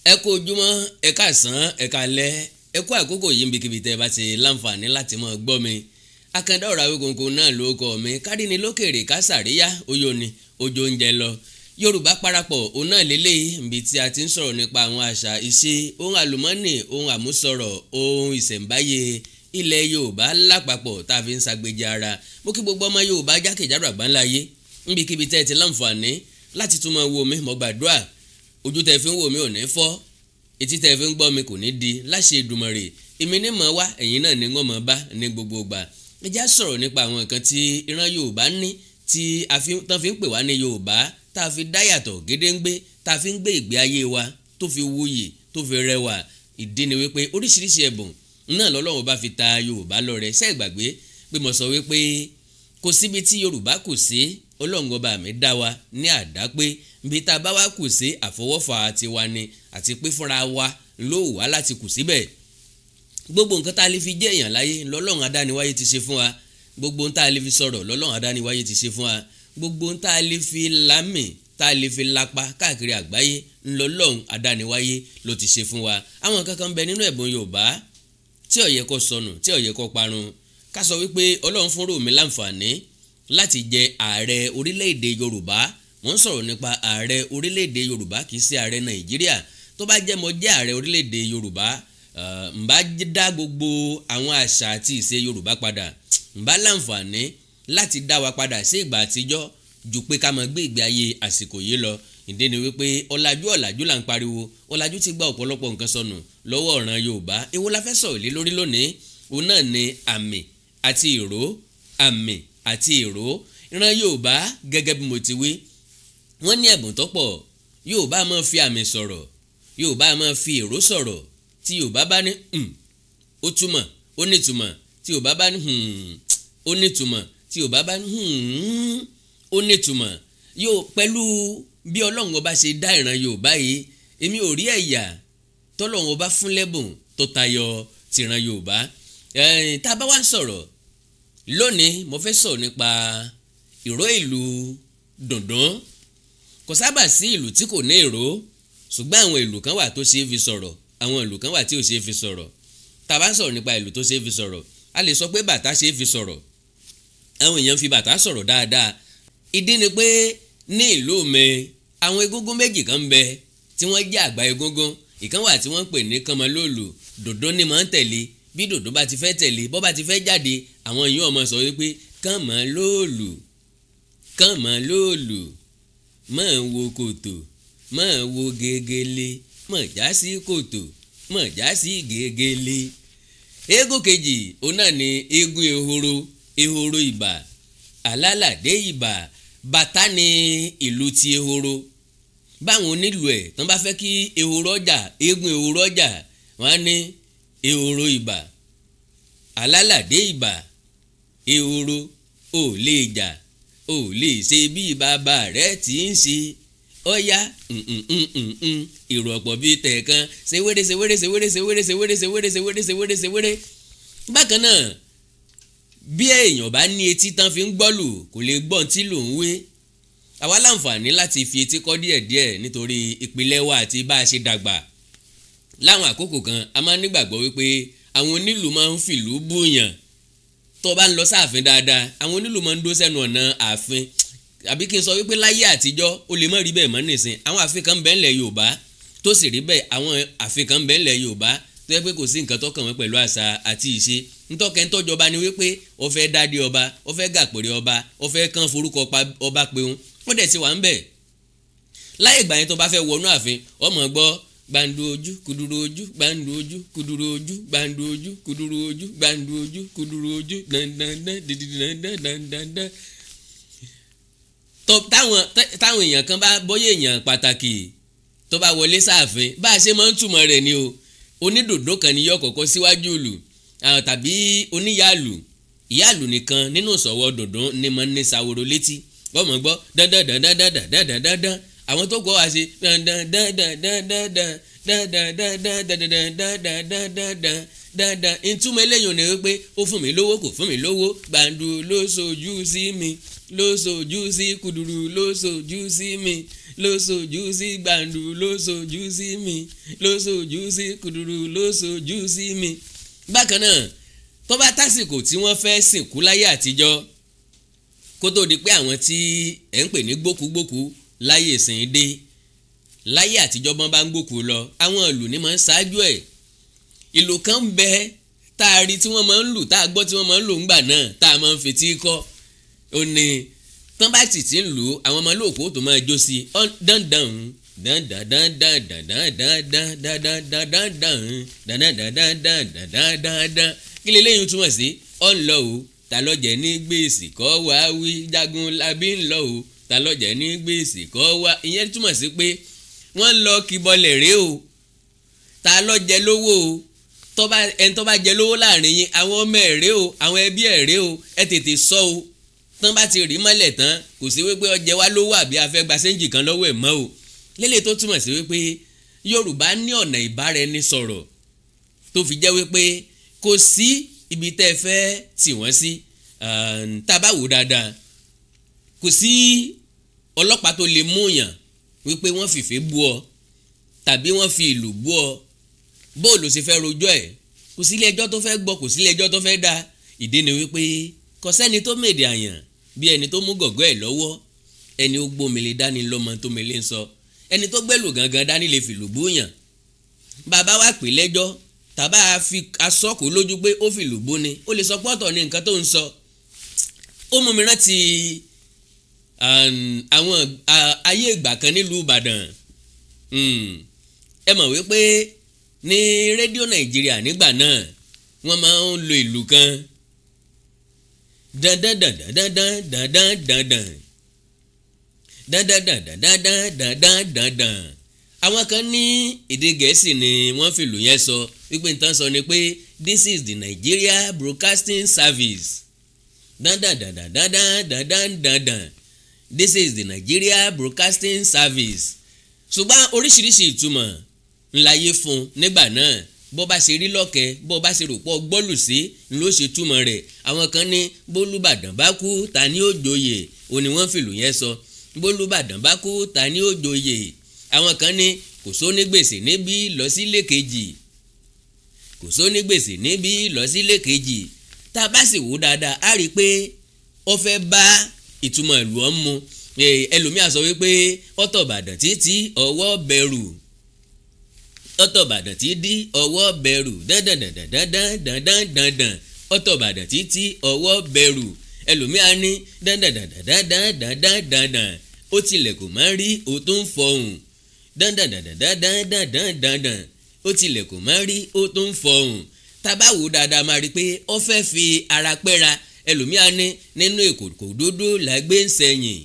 ẹ kú ojúmọ́, ẹ káàsán, ẹ káalẹ́, ẹ kú àkókò yìí níbikíbi tẹ́ ẹ bá ti láǹfààní láti máa gbọ́ mi. Àkàndá ọ̀rọ̀ Awíkonko náà ló kọ́ mi. Kárí ni lókèrè kásàríyá oyó ni ojú oúnjẹ lọ. Yorùbá parapọ̀ òun náà lélẹ́yìí níbi tí a ti ń sọ̀rọ̀ nípa àwọn àṣà ìṣe, ohun àlùmọ́ọ́nì, ohun àmúṣọrọ̀, ohun ìṣẹ̀ǹbáyé ilẹ̀ Yorùbá lápapọ̀ tá a fi ń ṣàgbéjì ara. Mo kí gbogbo ọmọ Yorùbá jákèjádò àgbáńláyé níbikíbi tẹ́ ẹ ti láǹfààní láti tún máa wo mi. Mo gbàdúrà ojú tẹ́ fi ń wò mí ò ní fọ́, etí tẹ́ fi ń gbọ́ mi kò ní di láṣẹ Èdùmàrè. Èmi ní mọ̀ wá, ẹ̀yin náà ní wọ́n mọ̀ bá ní gbogbo ìgbà. Ẹ já sọ̀rọ̀ nípa àwọn nǹkan tí ìran Yorùbá ní tí tán fi ń pè wá ní Yorùbá, tá a fi dá yàtọ̀ gédéǹgbé, tá a fi ń gbé ìgbé ayé wa tó fi wuyì, tó fi rẹwà. Ìdí ni wípé oríṣiríṣi ẹ̀bùn náà lọ́lọ́run bá fi ta Yorùbá lọ́rẹ. Ṣé ẹ gbàgbé pé mo sọ wípé kò síbi tí Yorùbá kù sí, Ọlọ́run ọba mi dá wa ní àdá pé ibi tá a bá wá kù sí àfọwọ́fà tiwa ni, àti pé fúnra wa ló wà láti kù síbẹ̀. Gbogbo nǹkan tá a lè fi jẹ́ èèyàn láyé lọ́lọ́run adániwáyé ti ṣe fún wa. Gbogbo nǹkan tá a lè fi sọ̀rọ̀ lọ́lọ́run adániwáyé ti ṣe fún wa. Gbogbo nǹkan tá a lè fi lámì, tá a lè fi lapa káàkiri àgbáyé lọ́lọ́run adániwáyé ló ti ṣe fún wa. Àwọn nǹkan kan bẹ nínú ẹ̀bùn Yorùbá tí ó yẹ kó sọnù, tí ó yẹ kó parun. Ká sọ wípé Ọlọ́run fún Ròmí láǹfààní láti jẹ ààrẹ orílẹ̀-èdè Yorùbá. Wọ́n sọ̀rọ̀ nípa ààrẹ orílẹ̀-èdè Yorùbá, kì í ṣe ààrẹ Nàìjíríà. Tó bá jẹ́ mo jẹ́ ààrẹ orílẹ̀-èdè Yorùbá, ǹbá dá gbogbo àwọn àṣà àti ìṣe Yorùbá padà, ǹbá láǹfààní láti dá wa padà sí ìgbà àtijọ́ ju pé ká máa gbé ìgbé ayé àsìkò yìí lọ. Ìdí ni wípé ọ̀làjú là ń pariwo. Ọ̀làjú ti gba ọ̀pọ̀lọpọ̀ nǹkan sọnù lọ́wọ́ ọ̀ràn Yorùbá. Èwo la fẹ́ sọ̀rọ̀ lé lórí lónìí? Òun náà ni àmì àti ìró. Àmì àti ìró. Ìran Yorùbá gẹ́gẹ́ bí mo ti wí, wọ́n ní ẹ̀bùn tó pọ̀. Yorùbá máa fi àmì sọ̀rọ̀, Yorùbá máa fi ìró sọ̀rọ̀. Tí Yorùbá bá ní ó túmọ̀, ó nítumọ̀. Tí Yorùbá bá ní ó nítumọ̀. Tí Yorùbá bá ní ó nítumọ̀. Yóò pẹ̀lú bí Ọlọ́run ọba ṣe dá ìran Yorùbá yìí, èmi ò rí ẹ̀yà tọ́lọ́run ọba fún lẹ́bùn tó tayọ tìran Yorùbá. Tá a bá wá sọ̀rọ̀ lónìí, mo fẹ́ sọ̀rọ̀ nípa ìró ìlú Dùndún. Kò sábà sí ìlú tí kò ní ìró, ṣùgbọ́n àwọn ìlú kan wà tó ṣeé fi sọ̀rọ̀, àwọn ìlú kan wà tí ò ṣeé fi sọ̀rọ̀. Tá a bá sọ̀rọ̀ nípa ìlú tó ṣeé fi sọ̀rọ̀, a lè sọ pé bàtà ṣeé fi sọ̀rọ̀. Àwọn èèyàn fi bàtà sọ̀rọ̀ dáadáa. Ìdí ni pé ní ìlú mi àwọn egúngún méjì kan ń bẹ tí wọ́n jẹ́ àgbà egúngún. Ìkan wà tí wọ́n ń pè ní kànmọ́lóòlù. Dùndún ni máa ń tẹ̀lé. Bí dùndún bá ti fẹ́ tẹ̀lé, bọ́ bá ti fẹ́ jáde, àwọn èèyàn ọmọ sọ wípé kànmọ́lóòlù, kànmọ́lóòlù, máa wo kòtò, máa wo gegele, máa já sí kòtò, máa já sí gegele. Eégún kejì òun náà ni eégún ehoro, ehoro ìbà, alálàdé ìbà. Bàtá ni ìlú ti ehoro. Báwọn onílù ẹ̀ tán bá fẹ́ kí ehoro ọjà, eégún ehoro ọjà, wọ́n á ní ehoro ìbà, alálàdé ìbà, ehoro ò lè jà, ò lè ṣe bí bàbá rẹ̀ tí ń ṣe. Ọ̀yá ìrò ọ̀pọ̀ bíi tẹ̀ẹ̀kan ṣewéré ṣewéré ṣewéré ṣewéré ṣewéré ṣewéré ṣewéré ṣewéré ṣewéré. Bákan náà, bí èèyàn bá ní etí tán fi ń gbọ́lù, kò lè gbọ́n tí lò ń wé. Àwa láǹfààní láti fi etí kọ́ díẹ̀díẹ̀ nítorí ìpìlẹ̀ wa àti bá a ṣe dàgbà. Láwọn àkókò kan a máa ń nígbàgbọ́ wípé àwọn onílù máa ń fìlú búyàn. Tó bá ń lọ sáàfin dáadáa, àwọn onílù máa ń dó sẹ́nu ọ̀nà ààfin. Àbí kí n sọ wípé láyé àtijọ́ ó lè má rí bẹ́ẹ̀ mọ́ nísìn. Àwọn ààfin kan bẹ́ẹ̀ ńlẹ̀ Yorùbá tó sì rí bẹ́ẹ̀. Àwọn ààfin kan bẹ́ẹ̀ ńlẹ̀ Yorùbá tó yẹ pé kò sí nǹkan tó kàn wọ́n pẹ̀lú àṣà àti ìṣe. Ntọ́kẹ́ ntọ́jọba ni wípé ó fẹ́ dádé ọba, ó fẹ́ gàpèrè ọba, ó fẹ́ kán forúkọ ọba peun. Wọ́n dẹ̀ ti wà ń bẹ̀. Láyé ìgbà yẹn tó bá fẹ́ wọnú ààfin, ọmọ gbọ́ gbandu ojú kuduru ojú, gbandu ojú kuduru ojú, gbandu ojú kuduru ojú, gbandu ojú kuduru ojú, dandandan dandandan. Táwọn èèyàn kan bá bóyá èèyàn pàtàkì tó bá wọlé sáàfin, bá a ṣe máa ń túmọ̀ rẹ̀ ni o. Onídòdó kan ni yọ kọ̀kọ́ síwájú ìlú, tàbí oníyàlù. Ìyàlù nìkan nínú ìsọ̀wọ́ Dùndún ni mo ní sàwòrò létí. Ọmọ gbọ́ dandandandandandandandandan. Àwọn tó kọ́ wa ṣe dandandandandandandandandandandandandandandandandandandan. Ìtumọ̀ eléyìí ni wípé ó fún mi lówó, kò fún mi lówó. Gbàǹdu ló sojú sí mi, ló sojú sí kùdùrú, ló sojú sí mi. ló sojú sí gbàǹdù ló sojú sí mi ló sojú sí kùdùrù ló sojú sí mi. bákan náà tó bá tásìkò tí wọ́n fẹ́ sìnkú láyé àtijọ́ kó tó di pé àwọn tí ẹ̀ ń pè ní gbókúgbókú láyé ìsìn dé láyé àtijọ́ bọ́n bá ń gbókú lọ àwọn ìlú ni máa ń ṣáájú ẹ̀. ìlú kan ń bẹ tá a rí tí wọ́n máa ń lù tá a gbọ́ tí wọ́n máa ń lò ńgbà náà tá a máa ń fetí kọ́ ó ní tán bá sì ti ń lù ú àwọn ọmọ olóòkú tó máa jó sí i dandan kí lè léyìn túmọ̀ sí ọ̀ ń lọ o ta lọ́jẹ̀ ní gbèsè kọ́ wá wí jagun labí ń lọ o ta lọ́jẹ̀ ní gbèsè kọ́ wá ìyẹn túmọ̀ sí pé wọ́n lọ kíbọlẹ̀ rèé o ta lọ́jẹ̀ lówó o ẹni tó bá jẹ lówó láàrin yín àwọn ọmọ ẹ̀ rèé o àwọn ẹbí ẹ̀ rèé o ẹ tètè sọ o tán bá ti rí mọ́lẹ̀ tán kò sí wípé ọjẹ́ wa lówó àbí afẹ́ gba sẹ́ńjì kan lọ́wọ́ ẹ̀ mọ́ o lélẹ̀ tó túmọ̀ sí wípé Yorùbá ní ọ̀nà ìbáraẹnisọ̀rọ̀ tó fi jẹ́ wípé kò sí ibi tẹ́ ẹ fẹ́ tì wọ́n sí tá a bá wò dáadáa kò sí ọlọ́pàá tó lè mú yàn wípé wọ́n fìfẹ́ bú ọ tàbí wọ́n fi ìlú bú ọ bóòlù sì fẹ́ rojọ́ ẹ̀ kò sí ilé ẹjọ́ tó fẹ́ gbọ́ kò sí ilé ẹjọ́ tó fẹ́ dá ìdí ni wípé kò sẹ́ni tó mèdè àyàn bí ẹni tó mú gọ̀gọ́ ẹ̀ lọ́wọ́ ẹni ó gbómìnlẹ̀ dání lọ́mọ tó mẹ́lẹ́ ń sọ ẹni tó gbẹ́lù gangan dání lè fìlù búyàn bàbá wa pè lẹ́jọ́ tàbá fi asọ́kù lójú pé ó fìlù bú ni ó lè sọ pọ́tọ̀ ní nǹkan tó ń sọ. ó mú mi rántí àwọn ayé ìgbà kan nílùú Ìbàdàn ẹ mọ̀ wípé ní rédíò Nàìjíríà nígbà náà wọ́n máa ń lo ìlù kan dandan dandan dandan dandan dandan dandan dandan dandan dandan àwọn kan ní èdè Gẹ̀ẹ́sì ni wọ́n fi lù yẹn sọ wípé nǹkan sọ ni pé this is the Nigeria Broadcasting Service dandan dandan dandan dandan dandan this is the Nigeria Broadcasting Service ṣùgbọ́n oríṣiríṣi ìtumọ̀ ńláyé fún nígbà náà bó bá ṣe rí lọ́kẹ́ bó bá ṣe rò pọ̀ gbọ́lù sí ló ṣe túmọ̀ rẹ̀ àwọn kan ní bólúbàdàn bá kú ta ni ó joyè òní wọ́n fìlù yẹn sọ bólúbàdàn bá kú ta ni ó joyè àwọn kan ní kò sóní gbèsè níbí lọ sílé kejì kò sóní gbèsè níbí lọ sílé kejì tá a bá sì wò dáadáa á rí i pé ó fẹ́ bá ìtumọ̀ ìlú ọ̀ mu ẹlòmíà sọ wípé ọ̀tọ̀ Ìbàdàn títí ọwọ́ bẹ̀rù ọ̀tọ̀ Ìbàdàn tí dí ọwọ́ bẹ̀rù dandan ọ̀tọ̀ Ìbàdàn títí ọwọ́ bẹ̀rù ẹlòmíà ní dandan ó tilẹ̀kùn máa rí o tó ń fọhùn dandan ó tilẹ̀kùn máa rí o tó ń fọhùn tábàwò dáadáa máa rí i pé ó fẹ́ fi ara pẹ́ra ẹlòmíà ní nínú ìkòkò dúdú lẹ́gbẹ́ ń sẹ́yìn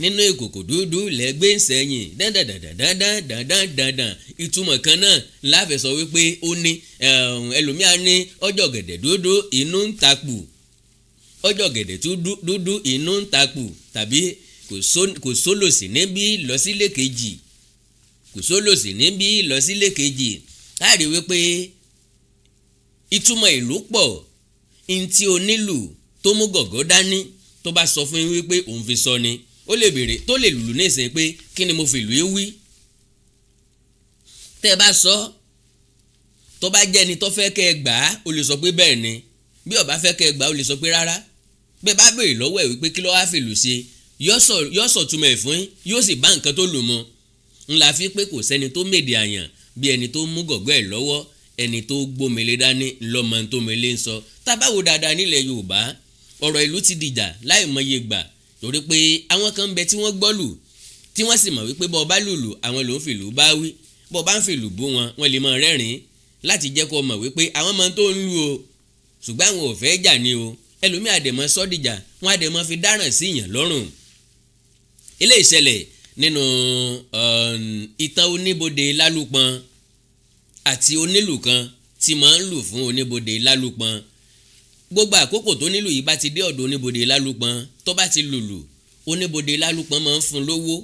nínú ìkòkò dúdú lẹ́gbẹ́ ń sẹ́yìn dandan ìtumọ̀ kan náà láfẹ́ sọ wípé ó ní ẹlòmíà ní ọjọ́ gẹ̀dẹ̀ dúdú inú ń takù ọjọ́ gẹ̀dẹ̀ dúdú inú ń takù tàbí kò sólòsì níbí lọ sílé kejì kò sólòsì níbí lọ sílé kejì láàrin wípé ìtumọ̀ ìlú pọ̀ ntí onílù tó mú gọ̀gọ́ dání tó bá sọ fún yín wípé òun fi sọ ni ó lè béèrè tó lè lùlù ní ìsìn pé kí ni mo fi ìlú yín wí tẹ́ ẹ bá sọ tó bá jẹ́ ẹni tó fẹ́ kẹ́ ẹ gbà á ó lè sọ pé bẹ́ẹ̀ ni bí ó bá fẹ́ kẹ́ ẹ gbà á ó lè sọ pé rárá bẹ́ẹ̀ bá béèrè lọ́wọ́ ẹ̀ wípé kí ló wá fìlù ṣe yóò sọ túmọ̀ ẹ̀ fún yín yóò sì bá nǹkan tó lù mọ́ ńlá fi pé kò sẹ́ni tó mèdè àyàn bí ẹni tó mú gọ̀gọ́ ẹ̀ lọ́wọ́ ẹni tó gbómele dání lọ́mọ tó mele ń sọ tábàwò dáadáa nílẹ̀ Yorùbá ọ̀rọ̀ ìlú ti dìjà láì mọye gbà torí pé àwọn kan ń bẹ tí wọ́n gbọ́ lù tí wọ́n sì mọ̀ wípé bọ́ bá lùlù àwọn ló ń fìlù bá wí bọ́ bá ń fìlù bú wọn wọ́n lè mọ rẹ́rìn-ín láti jẹ́ kó mọ̀ wípé àwọn ọmọ tó ń lù o ṣùgbọ́n àwọn ò fẹ́ jà ní o ẹlòmíì àdèmọ́ sọ́dìjà wọn àdèmọ́ fi dáràn sí ìyàn lọ́rùn ilé ìṣẹ̀lẹ̀ nínú ìtàn oníbodè lálùpọ̀n àti onílù kan tí máa ń lù fún oníbodè lálùpọ̀n gbogbo àkókò tó nílù yìí bá ti dé ọ̀dọ̀ oníbodè lálùpọ̀n tó bá ti lùlù oníbodè lálùpọ̀n máa ń fún lówó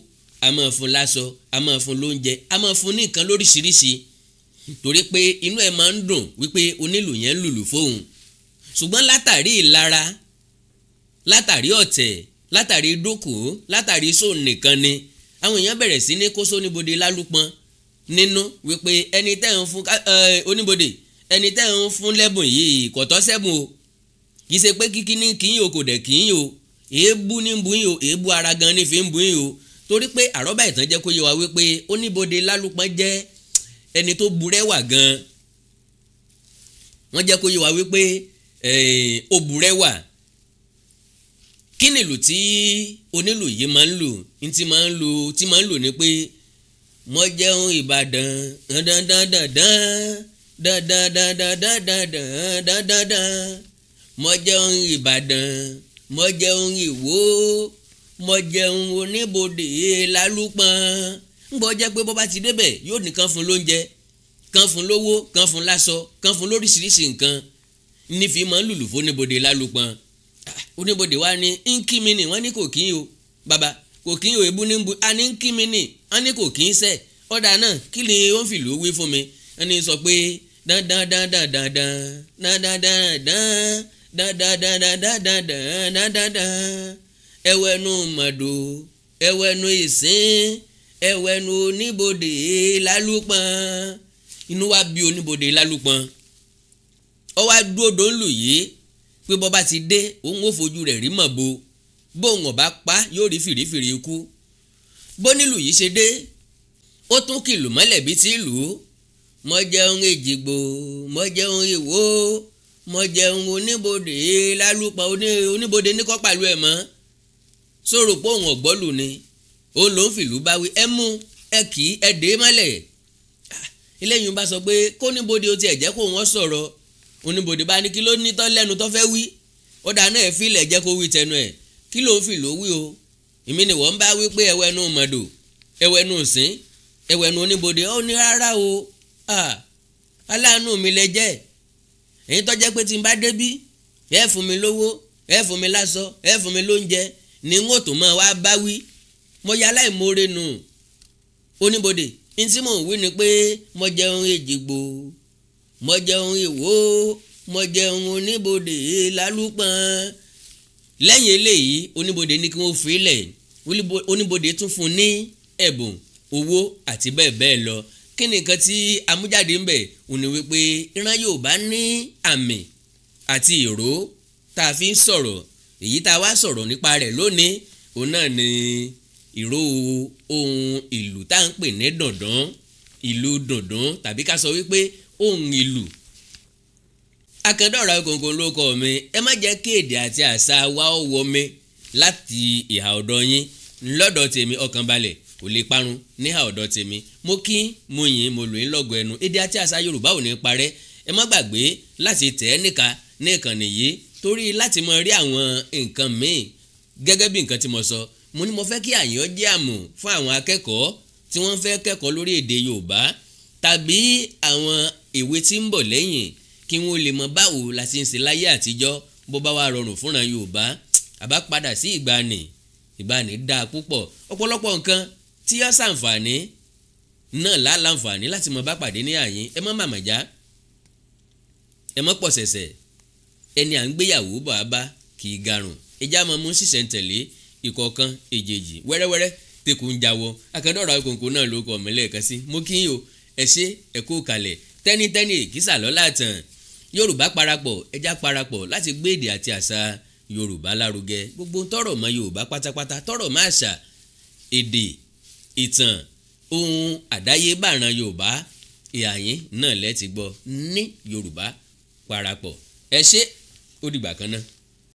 a máa fún láṣọ a máa fún lóúnjẹ a máa fún ní nǹkan lóríṣiríṣi torí pé inú ẹ̀ máa ń dùn wípé onílù yẹn ń lùlù fóun ṣùgbọ́n látàrí ìlara látàrí ọ̀tẹ̀ látàrí dúkùú látàrí sóun nìkan ni àwọn èèyàn bẹ̀rẹ̀ sí ní kó sóníbodè lálùpọ̀n nínú wípé ẹni tẹ́ ń fún oníbodè ẹni tẹ́ ń fún lẹ́bùn yìí kò tọ́ sẹ́bùn o kì í ṣe pé kíkí ní kì í o kò dẹ̀ kì í o èébú ní bu yín o èébú ara gan ní fi ń bu yín o torí pé àrọ́bà ìtàn jẹ́ kó yé wa wípé oníbodè lálùpọ̀n jẹ́ ẹni tó burẹ́wà gan wọ́n jẹ́ kó yé wa wípé ó burẹ́wà kí ni ìlù tí onílù yìí máa ń lù tí máa ń lù ni pé mo jẹun Ìbàdàn dandandandandandandandandandandandandan mo jẹun Ìbàdàn mo jẹun Ìwó mo jẹun oníbodè lálùpọ̀n ń bọ́ jẹ́ pé bọ́ bá ti débẹ̀ yóò nìkan fún lóúnjẹ kan fún lówó kan fún láṣọ kan fún lóríṣiríṣi nǹkan ní fi máa ń lùlù fún oníbodè lálùpọ̀n oníbodè wa ní nkími ni wọ́n ní kò kí o bàbá kò kí o ebú ní bu a ní nkími ni wọ́n ní kò kí ń sẹ́ ọ̀dà náà kí ni ó ń fìlú wí fún mi wọ́n ní sọ pé ẹwẹ́nu mọ̀dò ẹwẹ́nu ìsín ẹwẹ́nu oníbodè lálùpọ̀n inú wa bí oníbodè lálùpọ̀n ọ wá dúró dòńlù yìí pé bọ́ bá ti dé òun ò fojú rẹ̀ rí mọ̀ bo bóun ọ̀bá pa yóò rí fìrífìrí ikú bó nílùú yìí ṣe dé ó tún kìlù mọ́lẹ̀ bí tí ìlú mo jẹun Èjìgbò mo jẹun Ìwó mo jẹun oníbodè lálùpọ̀n oníbodè ní kọ́ pàlú ẹ̀ mọ́ sọ̀rọ̀ pé òun ọ̀gbọ́lù ni òun ló ń fìlú bá wí ẹ mú ẹ kì í ẹ dé mọ́lẹ̀ eléyìí bá sọ pé kóníbodè ó tiẹ̀ jẹ́ kó wọ́n sọ̀rọ̀ oníbodè bá ní kí ló ní tán lẹ́nu tó fẹ́ wí ó dáná ẹ̀ fílẹ̀ jẹ́ kó wí tẹnu ẹ̀ kí ló ń fi ló wí o èmi ni wọ́n bá wí pé ẹwẹ́nu mọ̀dò ẹwẹ́nu sìn ẹwẹ́nu oníbodè ó ní rárá o aláàánú mi lẹ jẹ́ èyí tó jẹ́ pé tí n bá débí ẹ fún mi lówó ẹ fún mi láṣọ ẹ fún mi lóúnjẹ ní n ó tó máa wá bá wí mo ya aláìmoore nù oníbodè ní tí mò ń wí ni pé mo jẹun Èjìgbò mo jẹun Ìwó mo jẹun oníbodè lálùpọ̀n lẹ́yìn eléyìí oníbodè ní kí wọ́n fi lẹ̀ oníbodè tún fún ní ẹ̀bùn owó àti bẹ́ẹ̀ bẹ́ẹ̀ lọ kí ni nǹkan tí amújáde ń bẹ̀ òun ni wípé ìran Yorùbá ní àmì àti ìró tá a fi ń sọ̀rọ̀ èyí tá a wá sọ̀rọ̀ nípa rẹ̀ lónìí òun náà ni ìró ohun ìlù tá à ń pè ní dùndún ìlù dùndún tàbí ká sọ wípé ohun ìlù Akandọ̀rọ̀ Awikonko ló kọ mi ẹ má jẹ́ kí èdè àti àṣà wa ó wọ mi láti ìhà ọ̀dọ̀ yín lọ́dọ̀ tèmi ọkàn balẹ̀ kò lè parun níhà ọ̀dọ̀ tèmi mo kí mo yìn mo lò yín lọ́gọ̀ ẹnu èdè àti àṣà Yorùbá ò ní parẹ́ ẹ má gbàgbé láti tẹ̀ ẹ́ níka ní ìkànnì yìí torí láti mọ rí àwọn nǹkan míì gẹ́gẹ́ bí nǹkan tí mo sọ mo ní mo fẹ́ kí àyàn jẹ́ àmọ̀ fún àwọn akẹ́kọ̀ọ́ tí wọ́n fẹ́ kẹ́kọ̀ọ́ lórí èdè Yorùbá tàbí àwọn ìwé tí ń bọ̀ lẹ́yìn kí wọ́n lè mọ báwo la ṣe ń ṣe láyé àtijọ́ bó bá wà rọrùn fúnra Yorùbá àbá padà sí ìgbàanì dáa púpọ̀ ọ̀pọ̀lọpọ̀ nǹkan tí yọ ṣàǹfààní náà láǹfààní láti mọ bá pàdé ní àyín ẹ mọ́ màmàjá ẹ mọ́ pọ̀ ṣẹ̀ṣẹ̀ ẹni à ń gbéyàwó bọ̀ á bá kì í garùn ẹjá mọ́ mú ṣìṣẹ̀ntẹ̀lé ìkọ̀ọ̀kan èjèèjì wẹ́rẹ́wẹ́rẹ́ tẹkùn ń jáwọ́ Akandọ̀rọ̀ Awikonko náà ló kọ mí lẹ́ẹ̀kan sí mo kí yín o ẹ ṣé ẹ kú kalẹ̀ tẹ́nítẹ́ní èkìsà lọ́la tàn Yorùbá parapọ̀ ẹjá parapọ̀ láti gbé èdè àti àṣà Yorùbá lárugẹ gbogbo tọrọ mọ́ Yorùbá pátápátá tọrọ mọ́ àṣà èdè ìtàn ohun àdáyébàrán Yorùbá ìhàyín náà lẹ́ẹ̀tì gbọ́ ní Yorùbá parapọ̀ ẹ ṣé ó dìgbà kan náà.